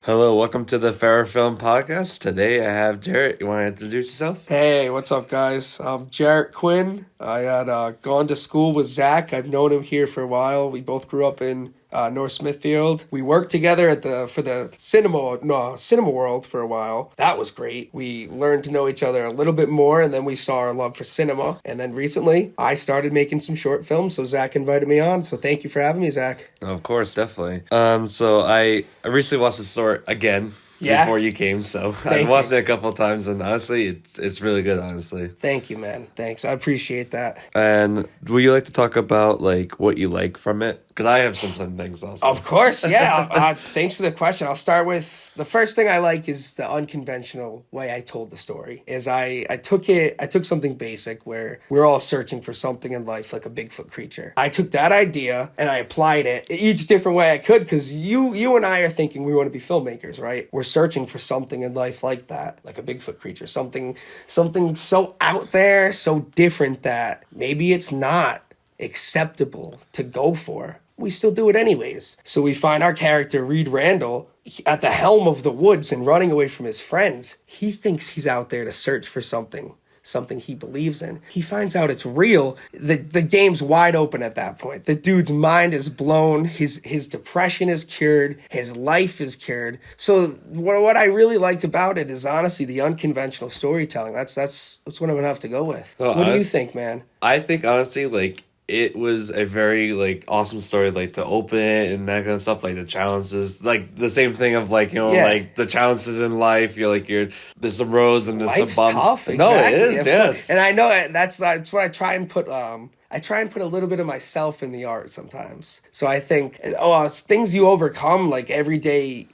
Hello, welcome to the Ferra Film Podcast. Today I have Jaret. You want to introduce yourself? Hey, what's up, guys? I'm Jaret Quinn. I had gone to school with Zach. I've known him here for a while. We both grew up in North Smithfield. We worked together for the cinema world for a while. That was great. We learned to know each other a little bit more, and then we saw our love for cinema. And then recently, I started making some short films, so Zach invited me on. So thank you for having me, Zach. Of course, definitely. So I recently watched the story again. Yeah? Before you came, so Thank I've watched you. it a couple of times, and honestly, it's really good, honestly. Thank you, man. Thanks. I appreciate that. And would you like to talk about like what you like from it? Because I have some things also. Of course, yeah. Thanks for the question. I'll start with the first thing I like is the unconventional way I told the story. Is I took something basic where we're all searching for something in life like a Bigfoot creature. I took that idea and I applied it each different way I could because you and I are thinking we want to be filmmakers, right? We're searching for something in life like that, like a Bigfoot creature, something so out there, so different that maybe it's not acceptable to go for. We still do it anyways. So we find our character, Reed Randall, at the helm of the woods and running away from his friends. He thinks he's out there to search for something he believes in. He finds out it's real. The game's wide open at that point. The dude's mind is blown. His depression is cured. His life is cured. So what I really like about it is honestly the unconventional storytelling. That's what I'm gonna have to go with. Oh, What do you think, man? I think honestly, like it was a very like awesome story, like to open it and that kind of stuff. Like the challenges, like the same thing of like Yeah. like the challenges in life. There's some roads and there's Life's some bumps. tough. No, it Exactly. is. Yes, And I know that's what I try and put. I try and put a little bit of myself in the art sometimes. So I think, it's things you overcome, like everyday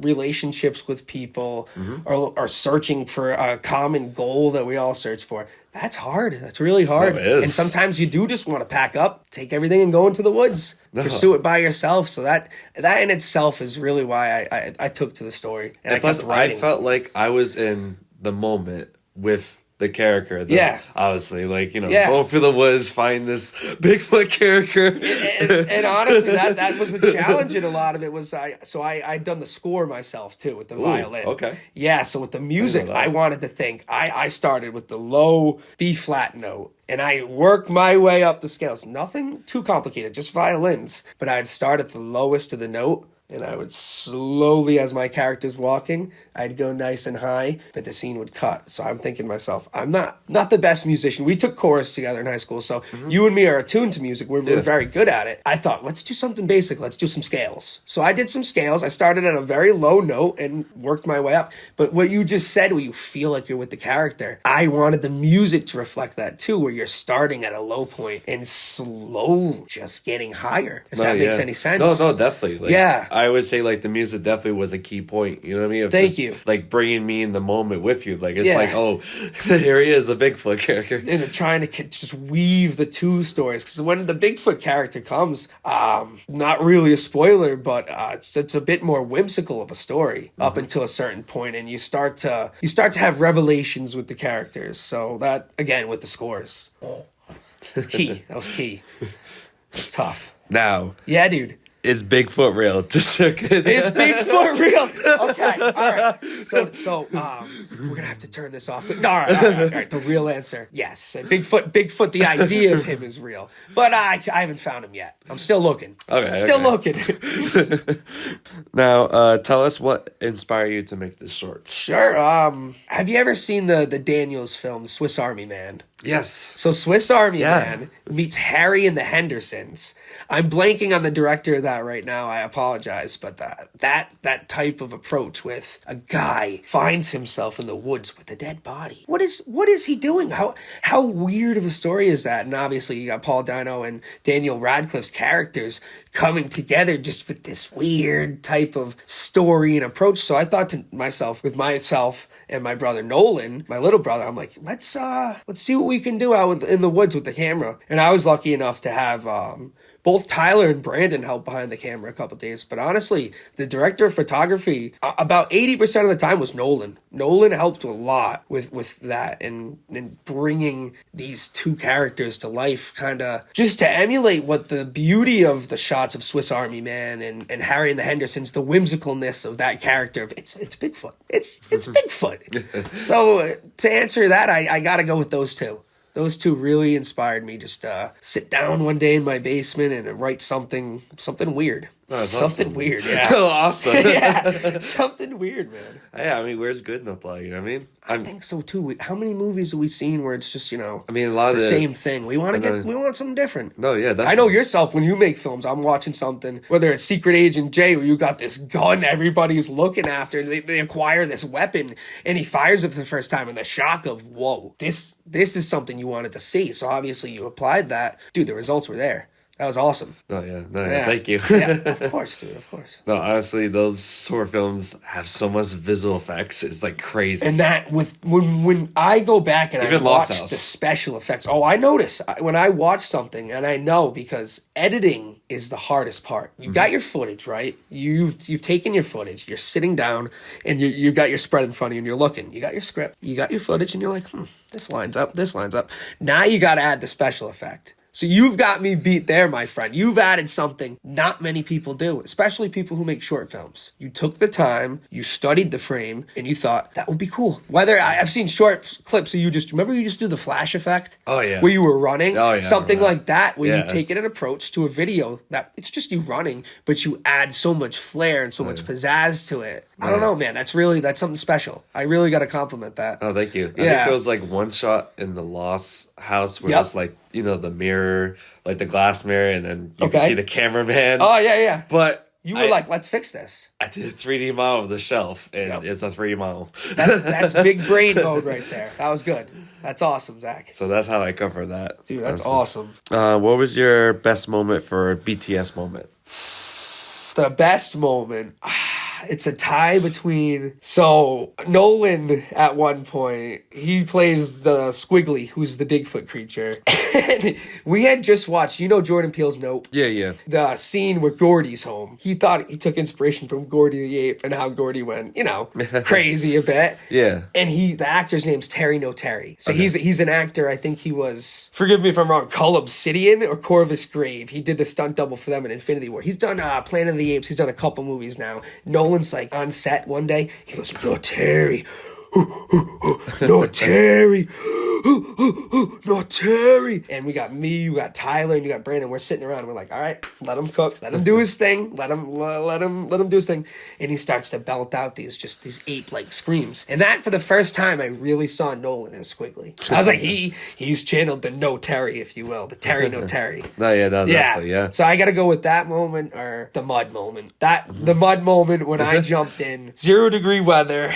relationships with people, or searching for a common goal that we all search for. That's hard. That's really hard. No, it is. And sometimes you do just want to pack up, take everything, and go into the woods. Pursue it by yourself. So that in itself is really why I took to the story. And I plus kept I writing. felt like I was in the moment with the character. Yeah. Obviously, like, Yeah. go through the woods, find this Bigfoot character. And honestly, that was the challenge in a lot of it was I'd done the score myself too with the violin. Okay. Yeah, so with the music, that. I wanted to think. I started with the low B flat note. And I worked my way up the scales. Nothing too complicated, just violins. But I'd start at the lowest of the note. And I would slowly, as my character's walking, I'd go nice and high, but the scene would cut. So I'm thinking to myself, I'm not the best musician. We took chorus together in high school, so you and me are attuned to music. We're very good at it. I thought, let's do something basic. Let's do some scales. So I did some scales. I started at a very low note and worked my way up. But what you just said, where you feel like you're with the character, I wanted the music to reflect that too, where you're starting at a low point and slowly just getting higher, if that makes any sense. No, definitely. Like, Yeah. I would say like the music definitely was a key point. You know what I mean? Of Thank just, you. Like bringing me in the moment with you. Like it's Yeah. like, oh, here he is, the Bigfoot character. And trying to just weave the two stories, because when the Bigfoot character comes, not really a spoiler, but it's a bit more whimsical of a story up until a certain point, and you start to have revelations with the characters. So that again with the scores, that's key. That was key. It's tough. Now, Yeah, dude. is Bigfoot real? Just so good. Is Bigfoot real? Okay, all right. So we're gonna have to turn this off. No, all right. The real answer, yes. Bigfoot. The idea of him is real, but I haven't found him yet. I'm still looking. Okay, Still okay. looking. Now, tell us what inspired you to make this short. Sure. Have you ever seen the Daniels film, Swiss Army Man? Yes. So Swiss Army Yeah. Man meets Harry and the Hendersons. I'm blanking on the director of that right now. I apologize, but that type of approach with a guy finds himself in the woods with a dead body. What is he doing? How weird of a story is that? And obviously you got Paul Dano and Daniel Radcliffe's characters coming together just with this weird type of story and approach. So I thought to myself, with myself and my brother Nolan, my little brother, I'm like, let's see what we can do out in the woods with the camera. And I was lucky enough to have both Tyler and Brandon helped behind the camera a couple days. But honestly, the director of photography, about 80% of the time was Nolan. Nolan helped a lot with that and bringing these two characters to life, kind of just to emulate what the beauty of the shots of Swiss Army Man and Harry and the Hendersons, the whimsicalness of that character. It's Bigfoot. It's Bigfoot. So to answer that, I got to go with those two. Those two really inspired me. Just sit down one day in my basement and write something weird. Oh, something awesome. weird, yeah. Oh, awesome. Yeah, something weird, man. Yeah, I mean, where's good enough, like, you know what I mean? I think so too. How many movies have we seen where it's just, I mean, a lot the of same thing? We want something different. No, yeah, I know yourself when you make films. I'm watching something, whether it's Secret Agent J, where you got this gun everybody's looking after. They acquire this weapon, and he fires it for the first time, and the shock of whoa, this is something you wanted to see. So obviously you applied that, dude. The results were there. That was awesome. No, yeah, thank you. Yeah, of course, dude, of course. No, honestly, those horror films have so much visual effects. It's like crazy. And that when I go back and Even I watch Lost House. the special effects, I notice when I watch something, and I know because editing is the hardest part. You got your footage, right? You've taken your footage. You're sitting down, and you've got your spread in front of you, and you're looking. You got your script. You got your footage, and you're like, this lines up. This lines up. Now you got to add the special effect. So you've got me beat there, my friend. You've added something not many people do, especially people who make short films. You took the time, you studied the frame, and you thought, that would be cool. I've seen short clips of you just do the flash effect? Oh, yeah. Where you were running? Oh, yeah. Something like that, where Yeah. you take it an approach to a video that it's just you running, but you add so much flair and so much pizzazz to it. I don't know, man. That's something special. I really got to compliment that. Oh, thank you. I Yeah. think there was like one shot in the Lost House where Yep. it was like, the mirror, like the glass mirror, and then you Okay. can see the cameraman. Oh, yeah. But You were like, let's fix this. I did a 3D model of the shelf, and Yep. it's a 3D model. That's big brain mode right there. That was good. That's awesome, Zach. So that's how I cover that. Dude, that's honestly. awesome. What was your best moment for a BTS moment? The best moment. It's a tie between... So, Nolan, at one point, he plays the Squiggly, who's the Bigfoot creature. And we had just watched, Jordan Peele's Nope? Yeah. The scene where Gordy's home. He thought he took inspiration from Gordy the Ape and how Gordy went, crazy a bit. Yeah. And the actor's name's Terry No Terry. So he's an actor. I think he was, forgive me if I'm wrong, Cull Obsidian or Corvus Grave. He did the stunt double for them in Infinity War. He's done Planet of the Apes. He's done a couple movies now. Nolan's like on set one day. He goes, no, Terry. No, Terry. No, Terry. And we got me, you got Tyler, and you got Brandon. We're sitting around and we're like, all right, let him cook. Let him do his thing. Let him do his thing. And he starts to belt out these ape-like screams. And that, for the first time, I really saw Nolan as Squiggly. I was like, he's channeled the No Terry, if you will. The Terry No Terry. Definitely, yeah. So I got to go with that moment or the mud moment. The mud moment when I jumped in, 0-degree weather,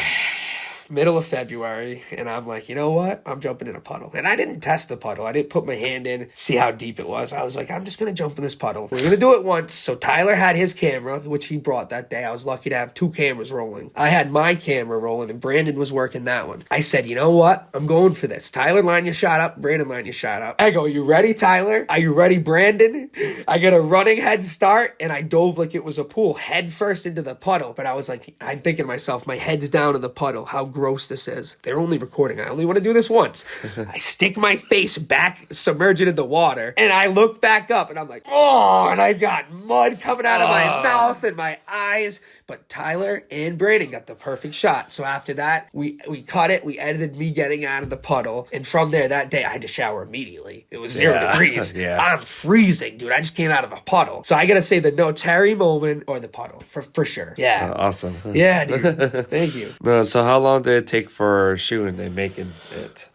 middle of February, and I'm like, you know what? I'm jumping in a puddle. And I didn't test the puddle. I didn't put my hand in, see how deep it was. I was like, I'm just going to jump in this puddle. We're going to do it once. So Tyler had his camera, which he brought that day. I was lucky to have 2 cameras rolling. I had my camera rolling, and Brandon was working that one. I said, you know what? I'm going for this. Tyler, line your shot up. Brandon, line your shot up. I go, you ready, Tyler? Are you ready, Brandon? I got a running head start, and I dove like it was a pool, head first into the puddle. But I was like, I'm thinking to myself, my head's down in the puddle. How gross this is. They're only recording. I only want to do this once. I stick my face back, submerge it in the water, and I look back up, and I'm like, oh, and I got mud coming out of my mouth and my eyes. But Tyler and Brandon got the perfect shot. So after that, we cut it. We edited me getting out of the puddle. And from there, that day, I had to shower immediately. It was 0 degrees. Yeah. I'm freezing, dude. I just came out of a puddle. So I got to say the No Terry moment or the puddle for sure. Yeah. Awesome. Yeah, dude. Thank you. No, so how long did it take for shooting and making it?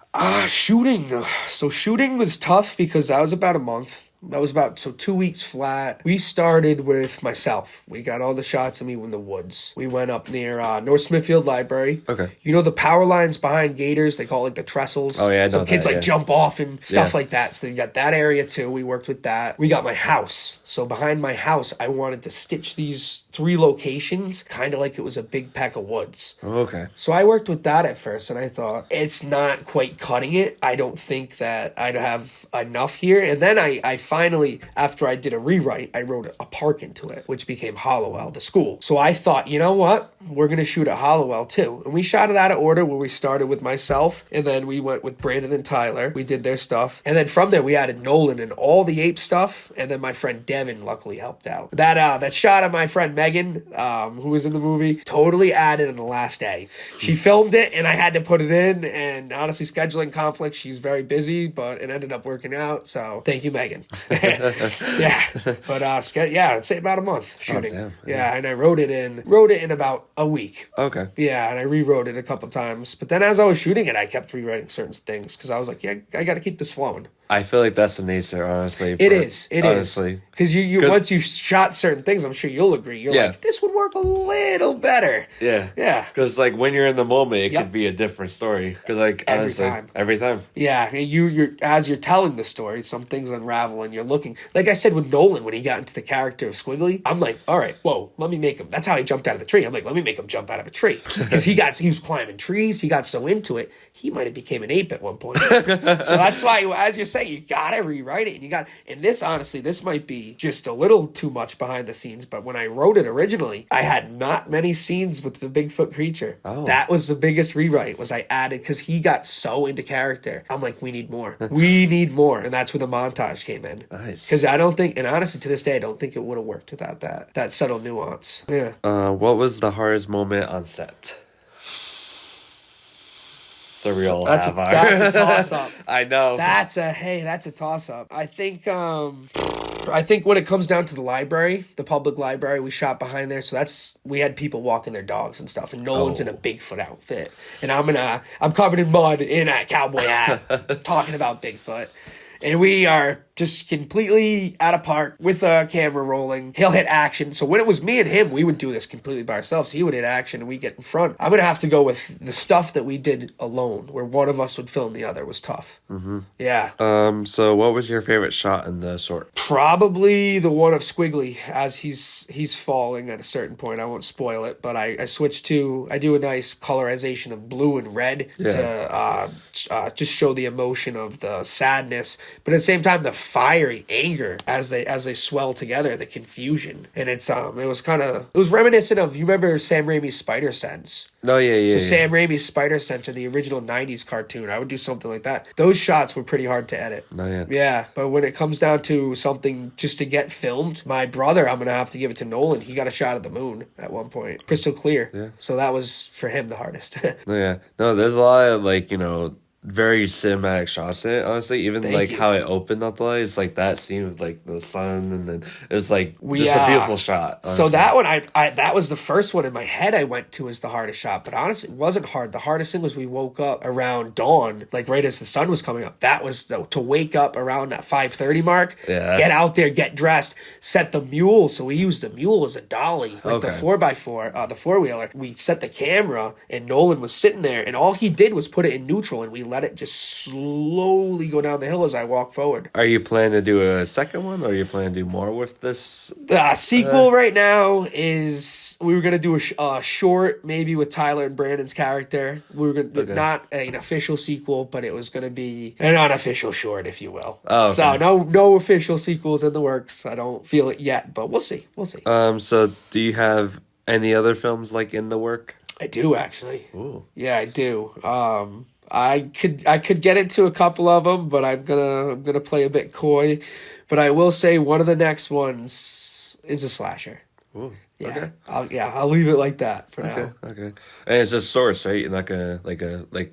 Shooting. So shooting was tough because that was about a month. That was about 2 weeks flat. We started with myself. We got all the shots of me in the woods. We went up near North Smithfield Library. Okay. You know the power lines behind gators? They call it like the trestles. Oh, yeah, I know Some kids that, yeah. jump off and stuff Yeah. like that. So you got that area too. We worked with that. We got my house. So behind my house, I wanted to stitch these 3 locations kind of like it was a big pack of woods. Oh, okay. So I worked with that at first, and I thought, it's not quite cutting it. I don't think that I'd have enough here. And then I finally, after I did a rewrite, I wrote a park into it, which became Hollowell, the school. So I thought, you know what? We're going to shoot at Hollowell too. And we shot it out of order where we started with myself, and then we went with Brandon and Tyler. We did their stuff. And then from there, we added Nolan and all the ape stuff. And then my friend Devin luckily helped out. That shot of my friend Megan, who was in the movie, totally added on the last day. She filmed it, and I had to put it in. And honestly, scheduling conflicts, she's very busy, but it ended up working out. So thank you, Megan. Yeah. But I'd say about a month shooting. Oh, damn. Yeah, and I wrote it in about a week. Okay. Yeah, and I rewrote it a couple times. But then as I was shooting it, I kept rewriting certain things because I was like, yeah, I got to keep this flowing. I feel like that's the nature, honestly. It is. Because you once you shot certain things, I'm sure you'll agree. You're like, this would work a little better. Yeah. Yeah. Because, like, when you're in the moment, it could be a different story. Because, like, every time. Yeah. You're as you're telling the story, some things unravel and you're looking. Like I said with Nolan, when he got into the character of Squiggly, I'm like, all right, whoa, let me make him. That's how he jumped out of the tree. I'm like, let me make him jump out of a tree. Because he was climbing trees. He got so into it, he might have became an ape at one point. So that's why, as you're saying, you gotta rewrite it. And this, honestly, this might be just a little too much behind the scenes, but when I wrote it originally, I had not many scenes with the Bigfoot creature. Oh. That was the biggest rewrite, was I added, because he got so into character. I'm like, we need more. We need more. And that's where the montage came in. Nice. Because I don't think, and honestly, to this day, I don't think it would have worked without that subtle nuance. Yeah. What was the hardest moment on set? So we all that's have our... That's a toss-up. I know. That's a toss-up. I think when it comes down to the library, the public library, we shot behind there. So we had people walking their dogs and stuff. And Nolan's in a Bigfoot outfit. And I'm covered in mud in a cowboy hat talking about Bigfoot. And we are just completely out of park with a camera rolling. He'll hit action. So when it was me and him, we would do this completely by ourselves. He would hit action and we get in front. I'm going to have to go with the stuff that we did alone, where one of us would film, the other was tough. Mm-hmm. Yeah. So what was your favorite shot in the short? Probably the one of Squiggly as he's falling at a certain point. I won't spoil it, but I switched to, I do a nice colorization of blue and red to just show the emotion of the sadness, but at the same time the fiery anger as they swell together, the confusion. And it was reminiscent of, you remember Sam Raimi's Spider Sense? Oh, yeah. So Sam Raimi's Spider Sense, the original 90s cartoon, I would do something like that. Those shots were pretty hard to edit. Oh, yeah. Yeah, but when it comes down to something just to get filmed, my brother, I'm going to have to give it to Nolan. He got a shot of the moon at one point. Crystal clear. Yeah. So that was, for him, the hardest. Oh, yeah. No, there's a lot of, very cinematic shots in it, honestly. Even how it opened up the light, it's like that scene with the sun, and then it was a beautiful shot, honestly. So that one, I that was the first one in my head I went to as the hardest shot, but honestly it wasn't hard. The hardest thing was we woke up around dawn, right as the sun was coming up. That was to wake up around that 5:30 mark, get out there, get dressed, set the mule. So we used the mule as a dolly, the 4x4, the four-wheeler. We set the camera and Nolan was sitting there, and all he did was put it in neutral, and we let it just slowly go down the hill as I walk forward. Are you planning to do a second one, or are you planning to do more with this? The sequel right now is, we were going to do a short, maybe with Tyler and Brandon's character. We were going to, not an official sequel, but it was going to be an unofficial short, if you will. Oh, okay. So no official sequels in the works. I don't feel it yet, but we'll see. So do you have any other films in the work? I do, actually. Ooh. Yeah, I do. I could get into a couple of them, but I'm gonna play a bit coy. But I will say one of the next ones is a slasher. Ooh. Yeah. Okay. I'll leave it like that for now. Okay. And it's just source, right? You're not gonna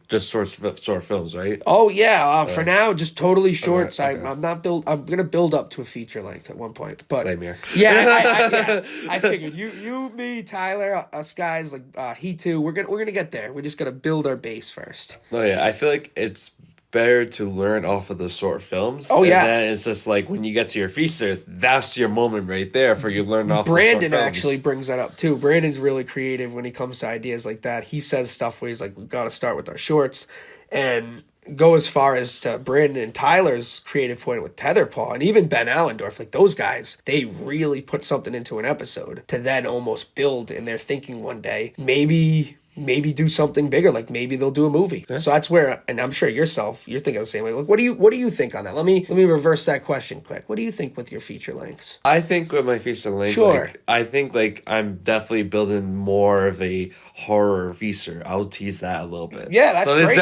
just short films, right? Oh yeah. For now, just totally shorts. Okay. I'm gonna build up to a feature length at one point. But same here. Yeah. I figured you, me, Tyler, us guys, he too. We're gonna get there. We just gotta build our base first. Oh yeah. I feel like it's better to learn off of the short films. Oh, yeah. And then it's just when you get to your feature, that's your moment right there for you learn off Brandon the short films. Actually brings that up too. Brandon's really creative when he comes to ideas like that. He says stuff where he's like, we've got to start with our shorts, and go as far as to Brandon and Tyler's creative point with Tetherpaw, and even Ben Allendorf. Those guys, they really put something into an episode to then almost build in their thinking one day. Maybe maybe do something bigger. Like maybe they'll do a movie. So that's where, and I'm sure you're thinking the same way. Like, what do you think on that? Let me reverse that question quick. What do you think with your feature lengths? I think with my feature length, sure. I think like I'm definitely building more of a horror feature. I'll tease that a little bit. Yeah, that's great.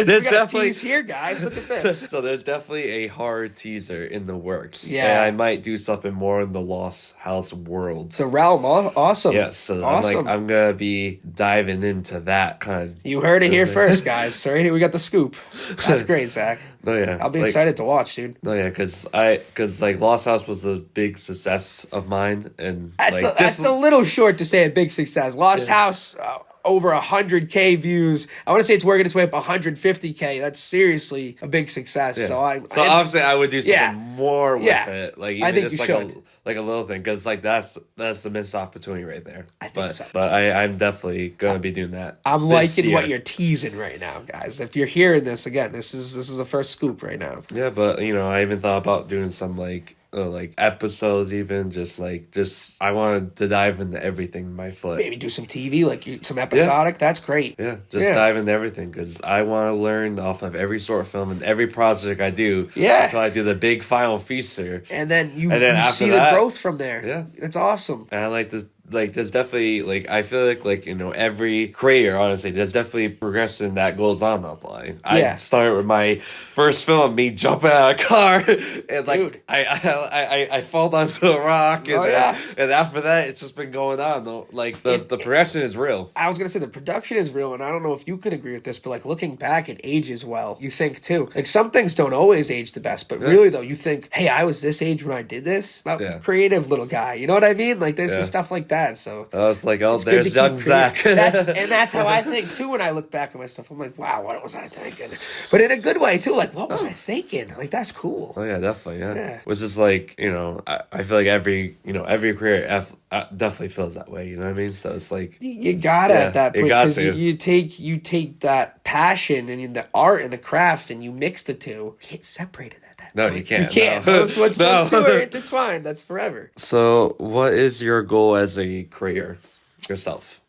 There's definitely tease here, guys. Look at this. So there's definitely a horror teaser in the works. Yeah, and I might do something more in the Lost House world. The realm, awesome. Yes, so awesome. I'm gonna be diving into that kind of. You heard it here first, guys. Sorry, we got the scoop. That's great, Zach. No, yeah, I'll be excited to watch, dude. No, yeah, because like Lost House was a big success of mine, and that's a little short to say a big success. Lost House. Over 100K views. I want to say it's working its way up 150K. That's seriously a big success. Yeah. So obviously I would do something more with it. Like even I think just you like should. Like a little thing, because like that's the missed opportunity right there. I think so. But I'm definitely gonna be doing that. I'm liking what you're teasing right now, guys. If you're hearing this again, this is the first scoop right now. Yeah, but I even thought about doing some like episodes, even just I wanted to dive into everything by foot. Maybe do some TV, like some episodic. That's great. Yeah, dive into everything, because I want to learn off of every short film and every project I do. Yeah, until I do the big final feature, and then you see the growth from there. Yeah, it's awesome. And I like this. Like, there's definitely, I feel like every creator, honestly, there's definitely progression that goes on that line. I started with my first film, me jumping out of a car, and, like, I fall onto a rock, and, and after that, it's just been going on, though. Like, the progression is real. I was going to say, the production is real, and I don't know if you can agree with this, but, like, looking back, it ages well. You think, too. Like, some things don't always age the best, but really, though, you think, hey, I was this age when I did this? Creative little guy. You know what I mean? Like, there's some stuff like that. So I was like, there's young Zach. That's how I think too when I look back at my stuff. I'm like, wow, what was I thinking? But in a good way too. Like, what was I thinking? Like, that's cool. Oh yeah, definitely. Yeah. Which is like, I feel like every career definitely feels that way. You know what I mean? So it's like you gotta at that point, because you take that passion and the art and the craft and you mix the two. You can't separate it at that point. You can't. You can't. No. Those two are intertwined. That's forever. So, what is your goal as a creator yourself?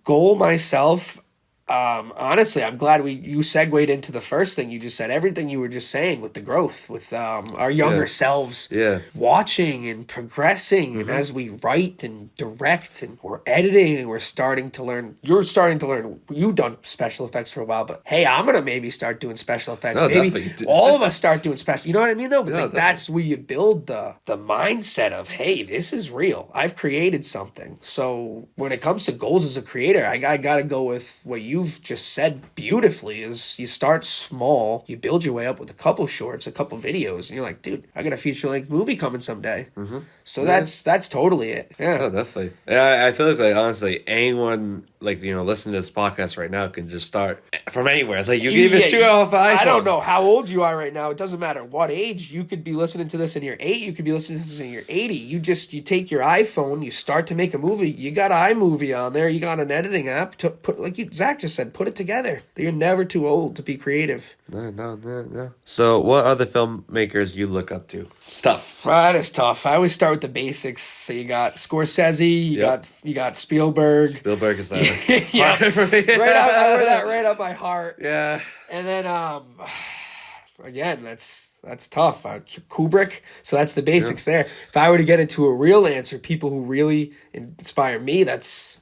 Goal myself. Honestly, I'm glad you segued into the first thing you just said. Everything you were just saying with the growth, with our younger selves watching and progressing, and as we write and direct and we're editing and we're starting to learn. You're starting to learn. You've done special effects for a while, but hey, I'm gonna maybe start doing special effects. No, maybe all of us start doing special. You know what I mean, though? But that's where you build the mindset of, hey, this is real. I've created something. So when it comes to goals as a creator, I gotta go with what you've just said beautifully. Is you start small, you build your way up with a couple shorts, a couple videos, and you're like, dude, I got a feature-length movie coming someday. So that's totally it. Yeah. Oh, definitely. Yeah, I feel like honestly, anyone listening to this podcast right now can just start from anywhere. Like, you can even shoot off an iPhone. I don't know how old you are right now. It doesn't matter what age. You could be listening to this in your 8. You could be listening to this in your 80. You take your iPhone, you start to make a movie. You got iMovie on there. You got an editing app to put, like Zach just said, put it together. You're never too old to be creative. No. So, what other filmmakers you look up to? It's tough. That is tough. I always start with the basics. So you got Scorsese, you got Spielberg. Spielberg is right up my heart. Yeah. And then again, that's tough. Kubrick. So that's the basics there. If I were to get into a real answer, people who really inspire me, that's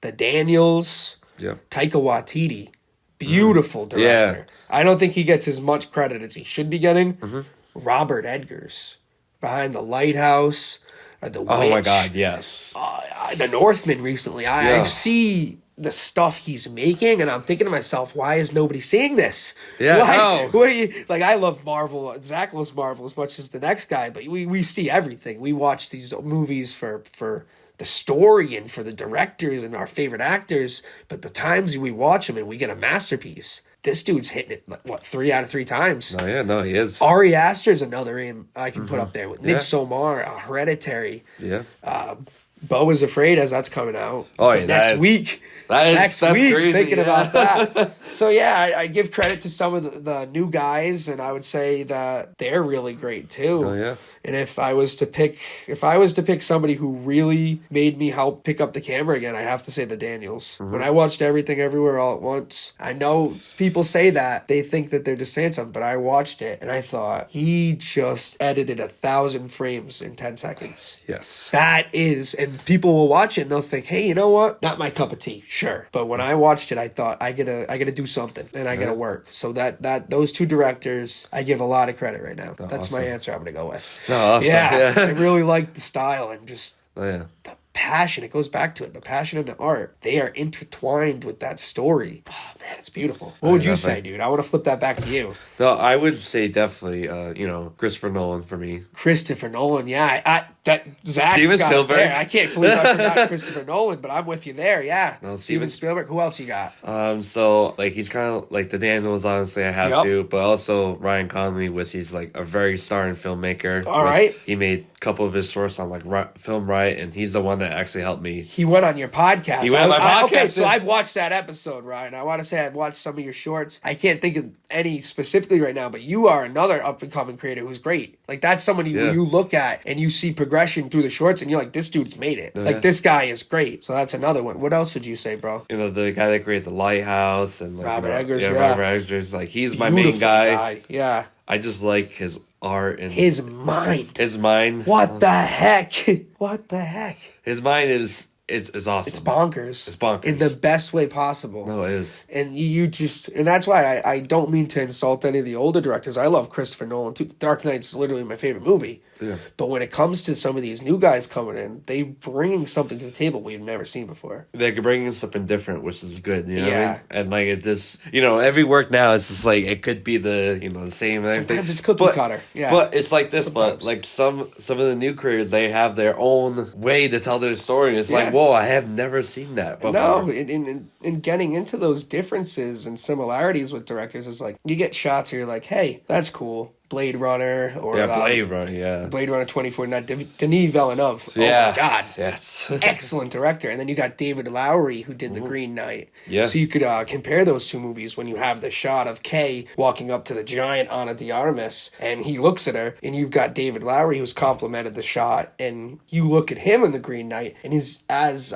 the Daniels. Yeah. Taika Waititi. Beautiful director. Yeah. I don't think he gets as much credit as he should be getting. Robert Eggers. Behind the Lighthouse. The Witch. Oh my God, yes. The Northman recently. I see the stuff he's making, and I'm thinking to myself, why is nobody seeing this? Yeah, What are you like? I love Marvel. Zach loves Marvel as much as the next guy, but we see everything. We watch these movies for the story and for the directors and our favorite actors, but the times we watch them and we get a masterpiece. This dude's hitting it, 3 out of 3 times. No, he is. Ari Aster's another name I can put up there with Midsommar, Hereditary. Yeah. Beau is Afraid, as that's coming out. Oh, So next week. That's crazy. Thinking about that. So yeah, I give credit to some of the new guys, and I would say that they're really great too. Oh yeah. And if I was to pick somebody who really made me help pick up the camera again, I have to say the Daniels. When I watched Everything Everywhere All at Once, I know people say that they think that they're just saying something, but I watched it and I thought he just edited 1,000 frames in 10 seconds. Yes. That is, and people will watch it and they'll think, hey, you know what? Not my cup of tea. Sure. But when I watched it, I thought I gotta do something and I gotta work. So those two directors, I give a lot of credit right now. That's my answer I'm gonna go with. No, awesome. Yeah. I really like the style and just the passion. It goes back to it. The passion and the art. They are intertwined with that story. Oh, man, it's beautiful. What would you say, dude? I want to flip that back to you. No, I would say definitely, Christopher Nolan for me. Christopher Nolan, yeah. Zach's Steven got Spielberg. There. I can't believe I forgot Christopher Nolan, but I'm with you there, yeah. No, Steven Spielberg. Who else you got? So, he's kind of, the Daniels, honestly, I have to, but also Ryan Connolly, which he's, a very starring filmmaker. All right. He made a couple of his shorts on, Film Right, and he's the one that actually helped me. He went on your podcast. He went on my podcast. Okay, so I've watched that episode, Ryan. I want to say I've watched some of your shorts. I can't think of any specifically right now, but you are another up-and-coming creator who's great. That's someone you look at and you see progression through the shorts and you're like, this dude's made it. This guy is great. So that's another one. What else would you say, bro? The guy that created The Lighthouse and Robert Eggers. Robert Eggers. He's my main guy. Yeah. I just like his art and his mind. What the heck? What the heck? His mind is it's awesome. It's bonkers. It's bonkers. In the best way possible. No, it is. And and that's why I don't mean to insult any of the older directors. I love Christopher Nolan too. Dark Knight's literally my favorite movie. Yeah. But when it comes to some of these new guys coming in, they bringing something to the table we've never seen before. They could bring in something different, which is good. You know what Yeah. I mean? And it just, every work now is just it could be the same. Sometimes it's cookie cutter. Yeah. But it's like this. Sometimes. But some of the new creators, they have their own way to tell their story. And it's whoa, I have never seen that before. No, in getting into those differences and similarities with directors is you get shots where you're like, hey, that's cool. Blade Runner or Blade Runner, Blade Runner 2049, Denis Villeneuve. Oh my God, yes, excellent director. And then you got David Lowery who did The Green Knight. Yeah, so you could compare those two movies when you have the shot of Kay walking up to the giant Ana de Armas and he looks at her, and you've got David Lowery who's complimented the shot, and you look at him in The Green Knight, and as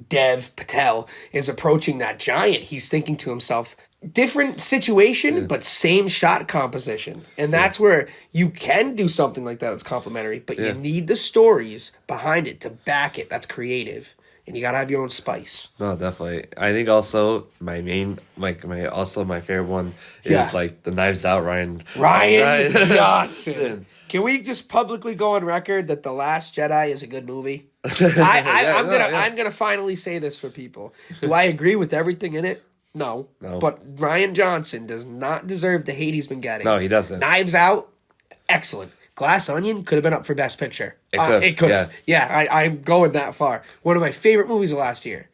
Dev Patel is approaching that giant, he's thinking to himself, different situation, but same shot composition. And that's where you can do something like that that's complimentary, but you need the stories behind it to back it. That's creative. And you gotta have your own spice. No, definitely. I think also my main, my favorite one is the Knives Out Ryan Johnson. Can we just publicly go on record that The Last Jedi is a good movie? I'm gonna finally say this for people. Do I agree with everything in it? No. But Ryan Johnson does not deserve the hate he's been getting. No, he doesn't. Knives Out, excellent. Glass Onion could have been up for Best Picture. It could have. Yeah, I'm going that far. One of my favorite movies of last year.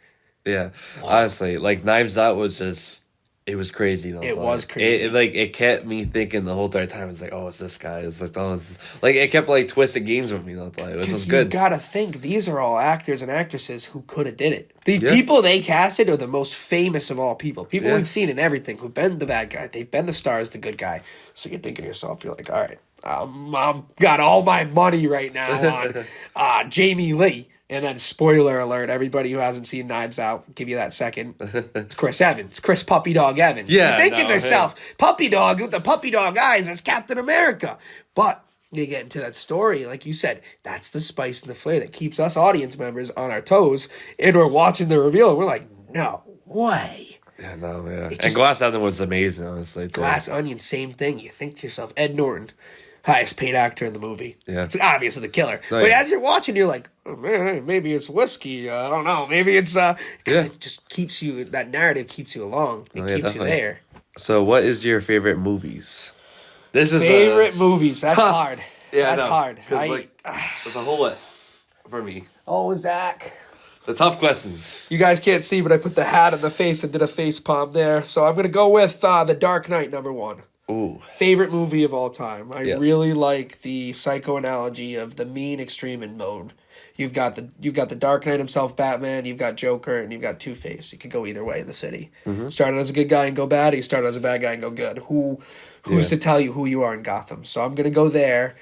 Yeah. Wow. Honestly, Knives Out was just... It was crazy. It was crazy. It kept me thinking the whole entire time. It's it's this guy. It's it kept twisting games with me. It was good. You gotta think these are all actors and actresses who could have did it. The people they casted are the most famous of all people. People we've seen in everything who've been the bad guy. They've been the stars, the good guy. So you're thinking to yourself, you're like, all right, I've got all my money right now on Jamie Lee. And then, spoiler alert, everybody who hasn't seen Knives Out, give you that second. It's Chris Evans. Chris Puppy Dog Evans. Yeah, you're thinking to yourself, Puppy Dog with the puppy dog eyes, that's Captain America. But you get into that story, like you said, that's the spice and the flair that keeps us audience members on our toes. And we're watching the reveal, and we're like, no way. Yeah, no, yeah. And Glass Onion was amazing, honestly. Glass Onion, same thing. You think to yourself, Ed Norton, highest paid actor in the movie. Yeah. It's obviously the killer. But as you're watching, you're like, oh, man, maybe it's whiskey. I don't know. Maybe it's... Because it just keeps you... That narrative keeps you along. It keeps definitely. you there. So what is your favorite movies? This is favorite movies. That's tough. hard. Yeah, that's hard. There's a whole list for me. Oh, Zach. The tough questions. You guys can't see, but I put the hat on the face and did a face palm there. So I'm going to go with The Dark Knight, #1. Ooh. Favorite movie of all time. I really like the psycho analogy of the mean extreme in mode. You've got the Dark Knight himself, Batman. You've got Joker, and you've got Two-Face. You could go either way in the city. Started as a good guy and go bad, or you started as a bad guy and go good. Who's to tell you who you are in Gotham? So I'm gonna go there.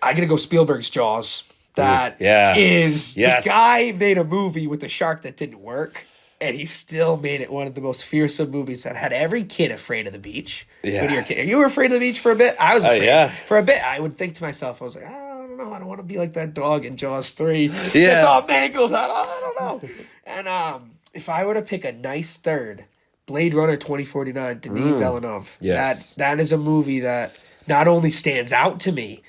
I'm gonna go Spielberg's Jaws. That is the guy made a movie with a shark that didn't work. And he still made it one of the most fearsome movies that had every kid afraid of the beach. Yeah. When you're a kid. You were afraid of the beach for a bit? I was afraid. For a bit, I would think to myself, I was like, I don't know. I don't want to be like that dog in Jaws 3. It's all mangled. I don't know. And if I were to pick a nice third, Blade Runner 2049, Denis Villeneuve. Yes. That is a movie that not only stands out to me,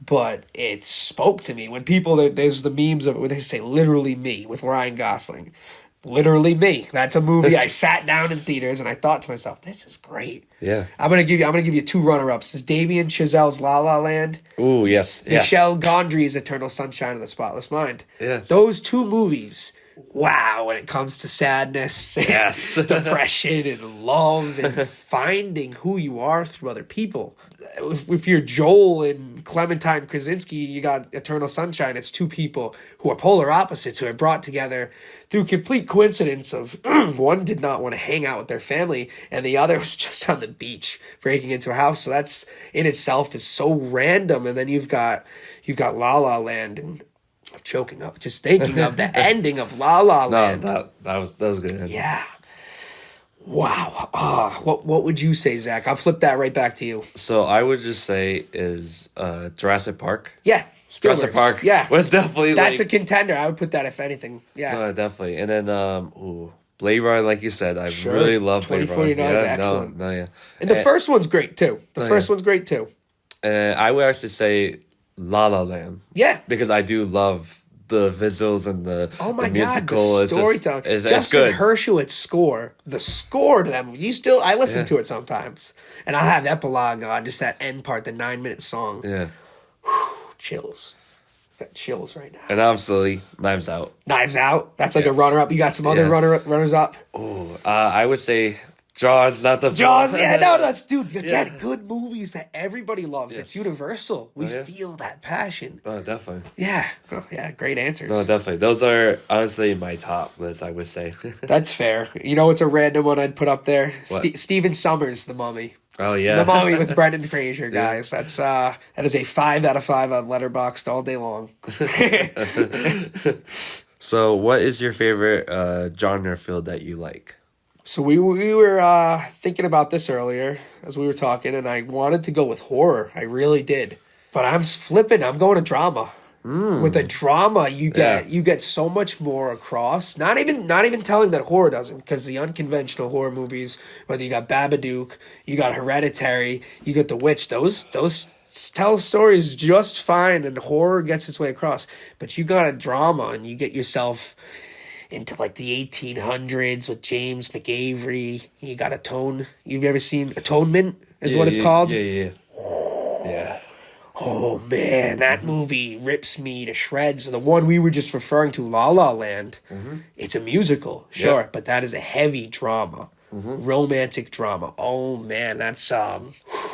but it spoke to me. When there's the memes of it where they say, literally me, with Ryan Gosling. Literally me. That's a movie I sat down in theaters and I thought to myself, this is great. Yeah. I'm gonna give you two runner-ups. This is Damien Chazelle's La La Land. Ooh, yes. Michel Gondry's Eternal Sunshine of the Spotless Mind. Yeah. Those two movies, wow, when it comes to sadness and depression and love and finding who you are through other people. If you're Joel and Clementine Krasinski, you got Eternal Sunshine. It's two people who are polar opposites who are brought together through complete coincidence of one did not want to hang out with their family and the other was just on the beach breaking into a house. So that's in itself is so random. And then you've got La La Land, and I'm choking up just thinking of the ending of La La Land. No, that was good. Yeah. Wow. What would you say, Zach? I'll flip that right back to you. So I would just say is Jurassic Park. Yeah. Jurassic Park. Yeah. Was definitely that's a contender. I would put that if anything. Yeah. No, definitely. And then Blade Runner, like you said, I really love Blade Runner. 2049 is excellent. Yeah. And the first one's great too. I would actually say La La Land. Yeah. Because I do love the visuals and the musical. The storytelling. Justin Hershowitz score. The score to them. I listen to it sometimes. And I'll have epilogue on just that end part, the 9-minute song. Yeah. Chills. Got chills right now. And absolutely, Knives Out. Knives Out. That's like a runner-up. You got some other runners-up? Oh, I would say Jaws, not the Jaws. Yeah, no, that's dude. Again, good movies that everybody loves. Yes. It's universal. We feel that passion. Oh, definitely. Yeah. Oh, yeah. Great answers. No, definitely. Those are honestly my top list, I would say. That's fair. You know what's a random one I'd put up there? Stephen Sommers, The Mummy. Oh yeah, The Mummy with Brendan Fraser, guys. That is a 5 out of 5 on Letterboxd all day long. So, what is your favorite genre field that you like? So we were thinking about this earlier as we were talking, and I wanted to go with horror. I really did, but I'm flipping. I'm going to drama. With a drama, you get so much more across. Not even telling that horror doesn't, because the unconventional horror movies, whether you got Babadook, you got Hereditary, you got The Witch, those tell stories just fine, and horror gets its way across. But you got a drama, and you get yourself into like the 1800s with James McAvery. You got You've ever seen Atonement? Is what it's called. Yeah. Oh, man, that movie rips me to shreds. The one we were just referring to, La La Land, it's a musical, sure, but that is a heavy drama, romantic drama. Oh, man, that's,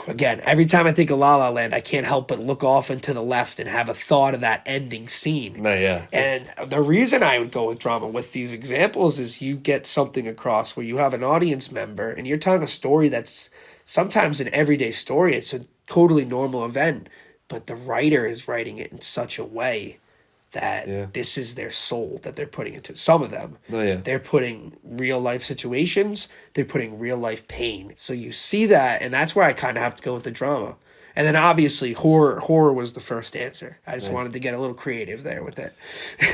again, every time I think of La La Land, I can't help but look off and to the left and have a thought of that ending scene. No, yeah. And the reason I would go with drama with these examples is you get something across where you have an audience member and you're telling a story that's sometimes an everyday story. It's a totally normal event. But the writer is writing it in such a way that this is their soul that they're putting into some of them. Oh, yeah. They're putting real life situations. They're putting real life pain. So you see that, and that's where I kind of have to go with the drama. And then obviously horror was the first answer. I just wanted to get a little creative there with it.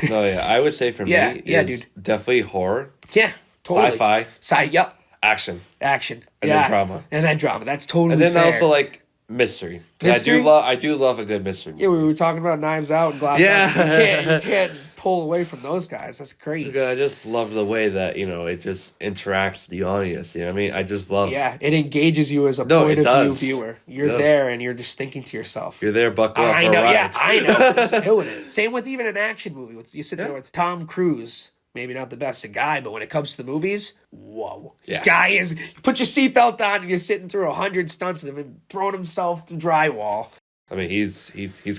No, yeah. I would say for me, dude, definitely horror. Yeah, totally. Sci-fi. Yep. Action. And then drama. And then drama. That's totally fair. And then fair. also like mystery. Mystery? I do love a good mystery movie. Yeah, we were talking about Knives Out and Glass Onion. You can't pull away from those guys. That's great. I just love the way that, it just interacts with the audience. You know what I mean? I just love... Yeah, it engages you as a point of view viewer. You're there and you're just thinking to yourself. You're there, buckle up for a ride. Yeah, I know. Just doing it. Same with even an action movie. You sit there with Tom Cruise. Maybe not the best guy, but when it comes to the movies, whoa. Yeah. Guy is, you put your seatbelt on and you're sitting through 100 stunts of him throwing himself through drywall. I mean, he's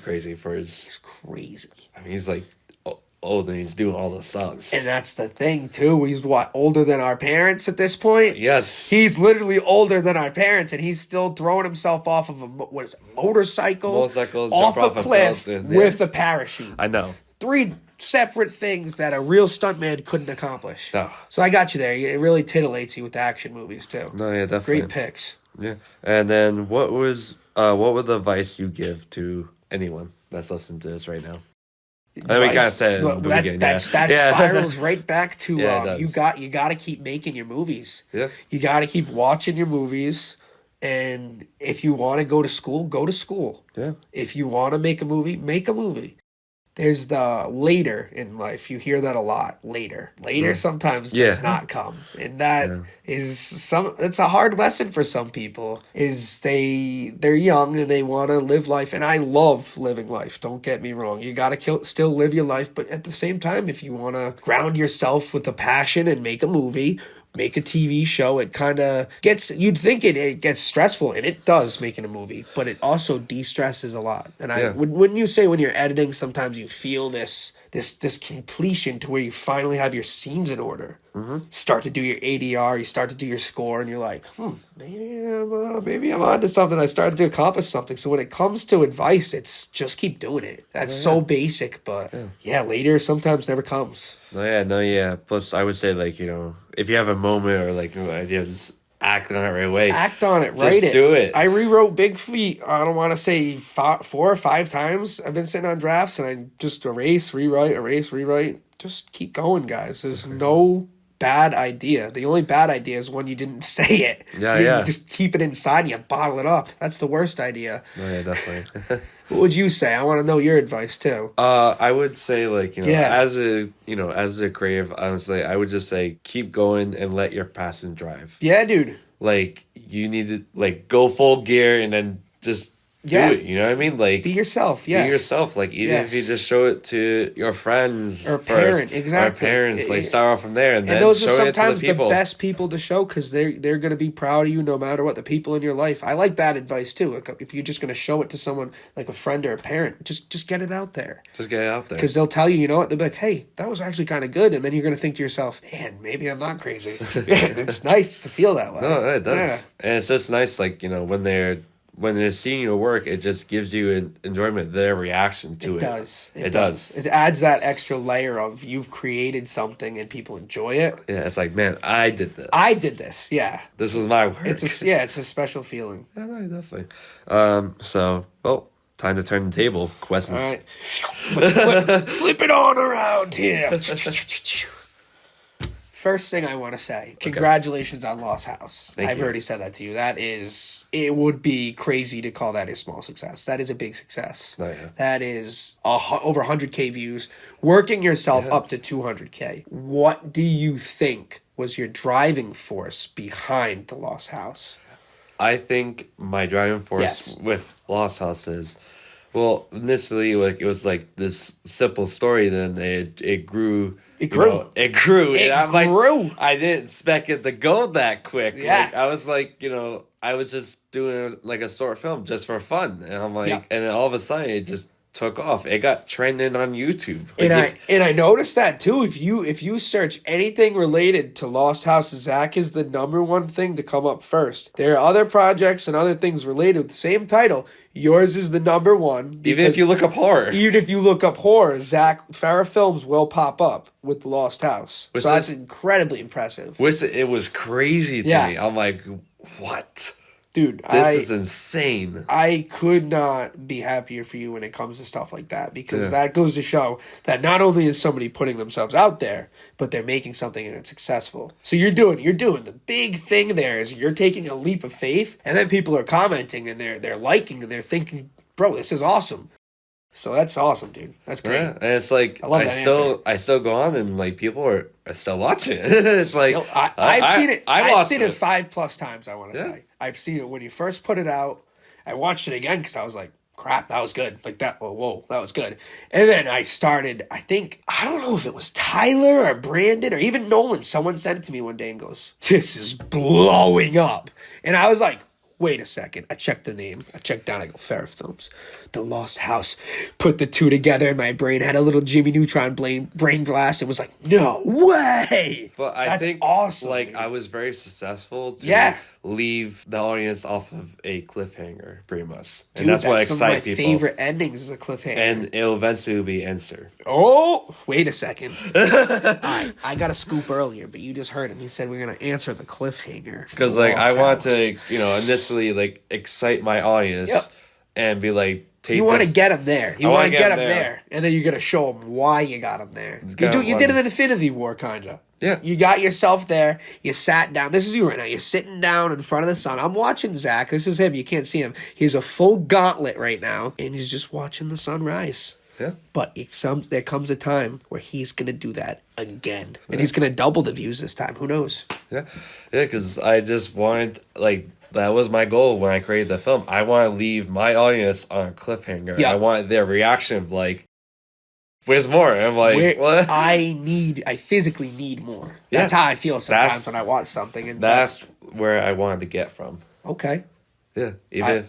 crazy for his... He's crazy. I mean, he's like old and he's doing all the stunts. And that's the thing, too. He's older than our parents at this point? Yes. He's literally older than our parents, and he's still throwing himself off of a motorcycle off a cliff with a parachute. I know. 3 separate things that a real stuntman couldn't accomplish. No. So I got you there. It really titillates you with the action movies, too. No, yeah, definitely. Great picks. Yeah. And then what would the advice you give to anyone that's listening to this right now? I mean, we kind of said that spirals right back to you got to keep making your movies. Yeah. You got to keep watching your movies, and if you want to go to school, go to school. Yeah. If you want to make a movie. There's the later in life. You hear that a lot. Later sometimes does not come, and that is it's a hard lesson for some people. Is they're young and they want to live life, and I love living life. Don't get me wrong. You gotta still live your life, but at the same time, if you want to ground yourself with a passion and make a movie, make a TV show, it kind of you'd think it gets stressful, and it does making a movie, but it also de-stresses a lot. And when you say when you're editing, sometimes you feel this completion to where you finally have your scenes in order. Mm-hmm. Start to do your ADR, you start to do your score, and you're like, maybe I'm onto something. I started to accomplish something. So when it comes to advice, it's just keep doing it. That's so basic, but later sometimes never comes. No, yeah. Plus, I would say, like, you know, if you have a moment or, like, an idea, just act on it right away. Act on it, write it. Just do it. I rewrote BIGFEET, I don't want to say 4 or 5 times. I've been sitting on drafts, and I just erase, rewrite. Just keep going, guys. There's no bad idea. The only bad idea is when you didn't say it. You just keep it inside and you bottle it up. That's the worst idea. Oh, yeah, definitely. What would you say? I want to know your advice too. I would say, like, you know, as a creative, honestly, I would just say keep going and let your passion drive. Yeah, dude. Like, you need to, like, go full gear and then just do it, you know what I mean? Like, be yourself, yes. Be yourself, like, even if you just show it to your friends or parent, exactly. Or parents, like, start off from there, and then those show are sometimes it to the people. The best people to show, because they're going to be proud of you no matter what. The people in your life, I like that advice too. Like, if you're just going to show it to someone like a friend or a parent, just get it out there. Just get it out there, because they'll tell you, you know what? They'll be like, "Hey, that was actually kind of good," and then you're going to think to yourself, "Man, maybe I'm not crazy." It's nice to feel that way. No, it does, and it's just nice, like, you know, when they're seeing your work, it just gives you an enjoyment, their reaction to it. It does. It adds that extra layer of you've created something and people enjoy it. Yeah, it's like, man, I did this. Yeah. This is my work. It's a special feeling. Yeah, no, definitely. So, time to turn the table. Questions. All right. Flip it on around here. First thing I want to say, congratulations on Lost House. I've already said that to you. It would be crazy to call that a small success. That is a big success. Oh, yeah. That is over 100K views, working yourself up to 200K. What do you think was your driving force behind the Lost House? I think my driving force with Lost House is, well, initially, like, it was like this simple story, then it grew. It grew. Like, I didn't expect it to go that quick. Yeah. Like, I was like, you know, I was just doing like a short film just for fun, and I'm like, and then all of a sudden it just took off. It got trending on YouTube. Like, and I noticed that too. If you search anything related to Lost House, Zach is the #1 thing to come up first. There are other projects and other things related with the same title. Yours is the #1. Even if you look up horror. Zach Ferra Films will pop up with the Lost House. So that's incredibly impressive. It was crazy to me. I'm like, what? Dude, this is insane. I could not be happier for you when it comes to stuff like that, because that goes to show that not only is somebody putting themselves out there, but they're making something and it's successful. So you're doing the big thing there is you're taking a leap of faith, and then people are commenting and they're liking and they're thinking, bro, this is awesome. So that's awesome, dude. That's great. Yeah, and it's like I still go on and like people are still watching it. It's like I've seen it. I've seen it 5+ times. I want to say I've seen it when you first put it out. I watched it again because I was like, crap, that was good. Like that. Whoa, that was good. And then I started. I don't know if it was Tyler or Brandon or even Nolan. Someone sent it to me one day and goes, "This is blowing up," and I was like, wait a second. I checked the name. I checked down. I go, Ferra Films, The Lost House. Put the two together in my brain. Had a little Jimmy Neutron brain blast. It was like, no way. But I That's think awesome. like man. I was very successful to leave the audience off of a cliffhanger, pretty much. And Dude, that's what some of my excites people. favorite endings is a cliffhanger. And it'll eventually be answered. Oh, wait a second. All right, I got a scoop earlier, but you just heard him. He said we're going to answer the cliffhanger. Because, like, I want to, you know, initially, like, excite my audience and be like, you want to get him there. You want to get him there. And then you're going to show him why you got him there. You did an Infinity War, kind of. Yeah. You got yourself there. You sat down. This is you right now. You're sitting down in front of the sun. I'm watching Zach. This is him. You can't see him. He's a full gauntlet right now, and he's just watching the sun rise. Yeah. But there comes a time where he's going to do that again. And he's going to double the views this time. Who knows? Yeah. Yeah, because I just wanted, like, that was my goal when I created the film. I want to leave my audience on a cliffhanger. Yeah. I want their reaction of, like, where's more? And I'm like, what? I physically need more. That's how I feel sometimes when I watch something. And that's where I wanted to get from. Okay. Yeah.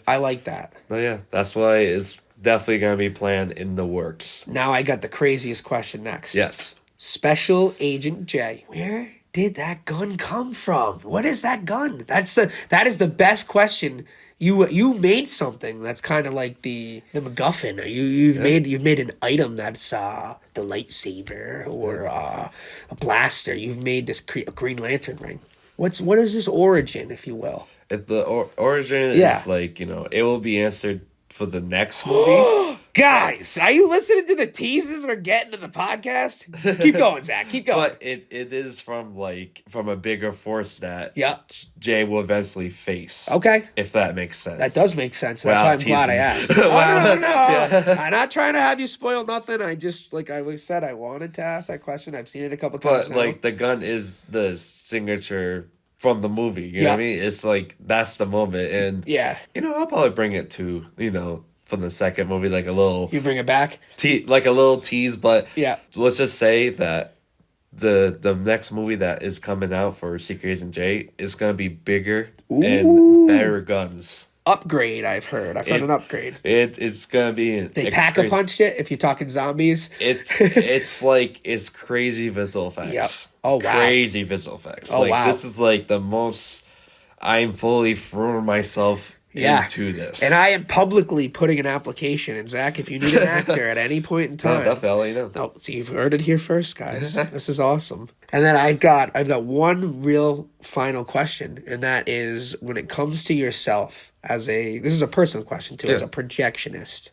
I like that. Oh, yeah. That's why it's definitely going to be planned in the works. Now I got the craziest question next. Yes. Special Agent J. Where did that gun come from? What is that gun? That is the best question. You made something that's kind of like the MacGuffin. You've made an item that's the lightsaber or a blaster. You've made this a Green Lantern ring. What is this origin, if you will? If the origin is like, you know, it will be answered for the next movie. Guys, are you listening to the teases we're getting in the podcast? Keep going, Zach. Keep going. But it is from a bigger force that Yeah. Jay will eventually face. Okay. If that makes sense. That does make sense. That's why I'm glad I asked. No. Yeah. I'm not trying to have you spoil nothing. I just, like I said, I wanted to ask that question. I've seen it a couple times now. Like, the gun is the signature from the movie. You know what I mean? It's like, that's the moment. And, you know, I'll probably bring it to, you know, from the second movie, like a little... You bring it back? Like a little tease, but yeah. Let's just say that the next movie that is coming out for Secret Agent J is going to be bigger and better guns. Upgrade, I've heard. I've heard an upgrade. It's going to be... They pack-a-punched it, if you're talking zombies. It's crazy visual effects. Yep. Oh, wow. Crazy visual effects. Oh, wow. This is like the most... I'm fully throwing myself into this. And I am publicly putting an application. And Zach, if you need an actor at any point in time... No, definitely, I'll let you know. No, so you've heard it here first, guys. This is awesome. And then I've got one real final question, and that is, when it comes to yourself this is a personal question too, as a projectionist,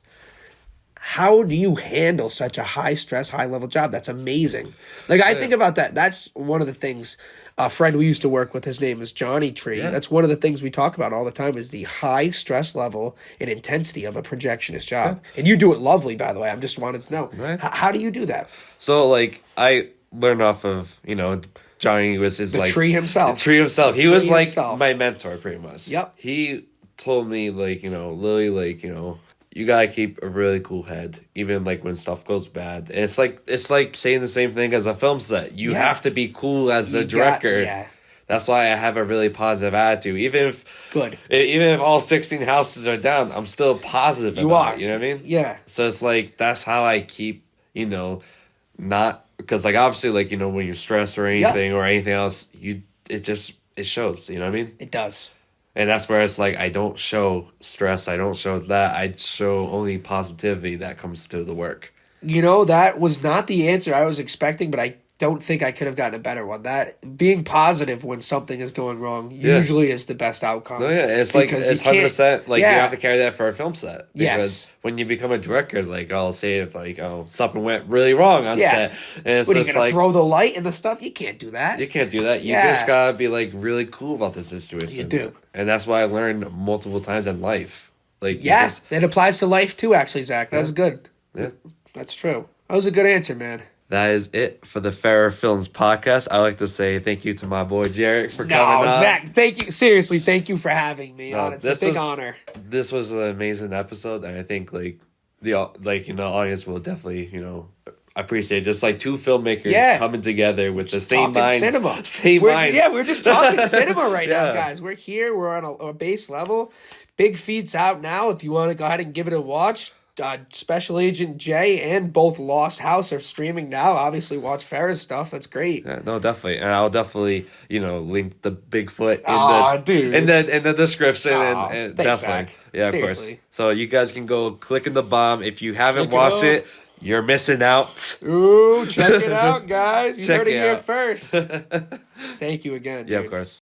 how do you handle such a high-stress, high-level job? That's amazing. Like, I think about that. That's one of the things... A friend we used to work with, his name is Johnny Tree. Yeah. That's one of the things we talk about all the time is the high stress level and intensity of a projectionist job. Yeah. And you do it lovely, by the way. I just wanted to know. Right. How do you do that? So, like, I learned off of, you know, Johnny was his, the tree himself. The tree himself. He was, like, my mentor, pretty much. Yep. He told me, like, you know, literally, like, you know, you gotta keep a really cool head, even like when stuff goes bad. And it's like saying the same thing as a film set. You have to be cool as the director. That's why I have a really positive attitude. Even if all 16 houses are down, I'm still positive about it. You know what I mean? Yeah. So it's like that's how I keep, you know, not because like obviously like, you know, when you're stressed or anything or anything else, it shows. You know what I mean? It does. And that's where it's like, I don't show stress. I don't show that. I show only positivity that comes to the work. You know, that was not the answer I was expecting, but I don't think I could have gotten a better one. That being positive when something is going wrong usually is the best outcome. No, it's like, it's 100%, like, you have to carry that for a film set. Because when you become a director, like, I'll say if, like, something went really wrong on set. And it's what, are you going to throw the light in the stuff? You can't do that. You can't do that. You just got to be, like, really cool about the situation. You do. And that's why I learned multiple times in life. Like, it applies to life too, actually, Zach. That was good. Yeah. That's true. That was a good answer, man. That is it for the Ferra Films podcast. I'd like to say thank you to my boy Jaret for coming on. Zach, thank you. Seriously, thank you for having me on. It's a big honor. This was an amazing episode, and I think the audience will definitely, I appreciate it. Just like two filmmakers coming together with the same minds. Cinema. Same minds. Yeah, we're just talking cinema right now, guys. We're here. We're on a base level. BIGFEET's out now. If you want to go ahead and give it a watch. Special Agent J and both Lost House are streaming now. Obviously, watch Ferra's stuff. That's great. Yeah, no, definitely, and I'll definitely link the Bigfoot in the description and thanks, definitely, Zach. yeah, Seriously. of course. So you guys can go click in the bomb if you haven't watched it. You're missing out. Ooh, check it out, guys. You heard it here out. first. Thank you again. Yeah, dude. of course.